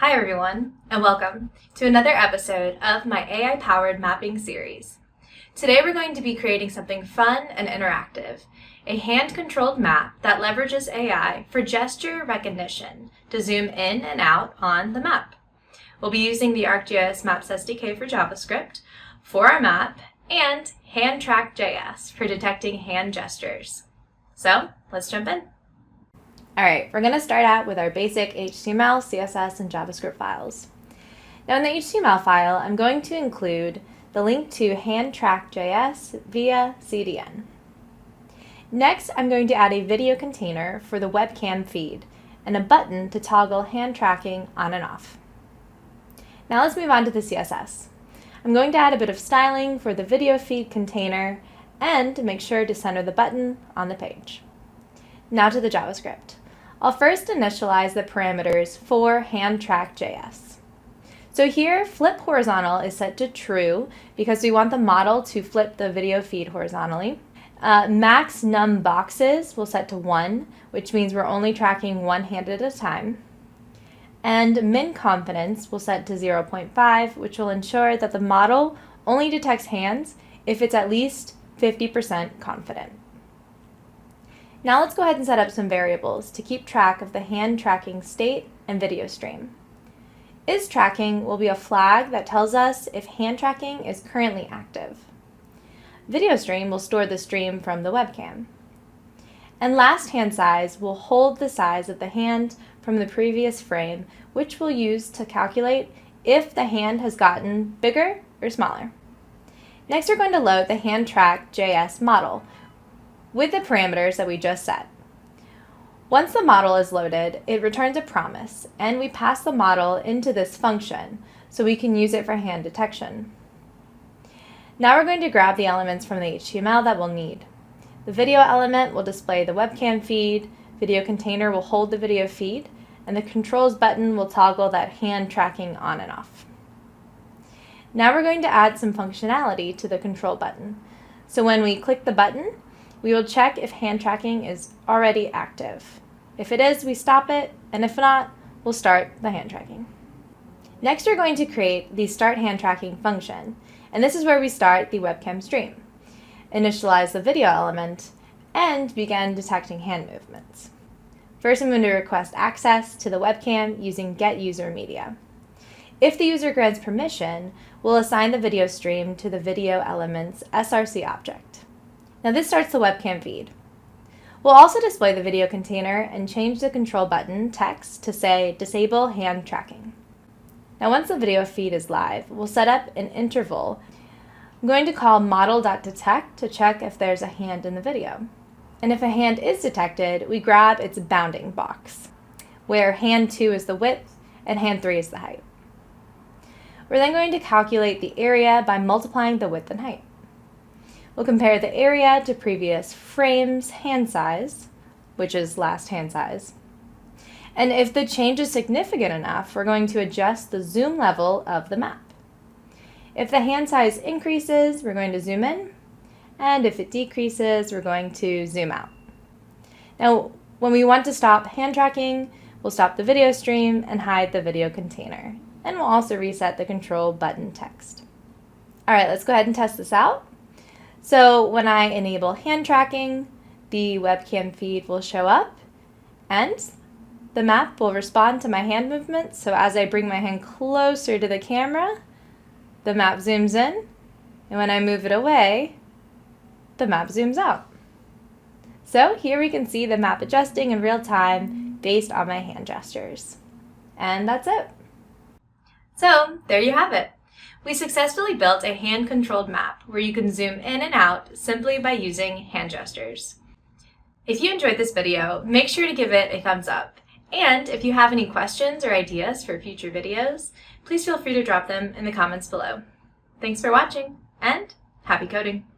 Hi everyone, and welcome to another episode of my AI-powered mapping series. Today we're going to be creating something fun and interactive, a hand-controlled map that leverages AI for gesture recognition to zoom in and out on the map. We'll be using the ArcGIS Maps SDK for JavaScript for our map and Handtrack.js for detecting hand gestures. So let's jump in. All right, we're going to start out with our basic HTML, CSS, and JavaScript files. Now in the HTML file, I'm going to include the link to Handtrack.js via CDN. Next, I'm going to add a video container for the webcam feed and a button to toggle hand tracking on and off. Now let's move on to the CSS. I'm going to add a bit of styling for the video feed container and make sure to center the button on the page. Now to the JavaScript. I'll first initialize the parameters for Handtrack.js. So here, flip horizontal is set to true because we want the model to flip the video feed horizontally. Max num boxes will set to 1, which means we're only tracking one hand at a time. And min confidence will set to 0.5, which will ensure that the model only detects hands if it's at least 50% confident. Now let's go ahead and set up some variables to keep track of the hand tracking state and video stream. IsTracking will be a flag that tells us if hand tracking is currently active. Video stream will store the stream from the webcam. And last hand size will hold the size of the hand from the previous frame, which we'll use to calculate if the hand has gotten bigger or smaller. Next, we're going to load the Handtrack.js model with the parameters that we just set. Once the model is loaded, it returns a promise, and we pass the model into this function so we can use it for hand detection. Now we're going to grab the elements from the HTML that we'll need. The video element will display the webcam feed, video container will hold the video feed, and the controls button will toggle that hand tracking on and off. Now we're going to add some functionality to the control button. So when we click the button, we will check if hand tracking is already active. If it is, we stop it, and if not, we'll start the hand tracking. Next, we're going to create the start hand tracking function, and this is where we start the webcam stream, initialize the video element, and begin detecting hand movements. First, I'm going to request access to the webcam using getUserMedia. If the user grants permission, we'll assign the video stream to the video element's src object. Now this starts the webcam feed. We'll also display the video container and change the control button text to say disable hand tracking. Now once the video feed is live, we'll set up an interval. I'm going to call model.detect to check if there's a hand in the video. And if a hand is detected, we grab its bounding box, where hand 2 is the width and hand 3 is the height. We're then going to calculate the area by multiplying the width and height. We'll compare the area to previous frame's hand size, which is last hand size. And if the change is significant enough, we're going to adjust the zoom level of the map. If the hand size increases, we're going to zoom in, and if it decreases, we're going to zoom out. Now, when we want to stop hand tracking, we'll stop the video stream and hide the video container. And we'll also reset the control button text. All right, let's go ahead and test this out. So when I enable hand tracking, the webcam feed will show up and the map will respond to my hand movements. So as I bring my hand closer to the camera, the map zooms in, and when I move it away, the map zooms out. So here we can see the map adjusting in real time based on my hand gestures. And that's it. So there you have it. We successfully built a hand-controlled map where you can zoom in and out simply by using hand gestures. If you enjoyed this video, make sure to give it a thumbs up. And if you have any questions or ideas for future videos, please feel free to drop them in the comments below. Thanks for watching, and happy coding!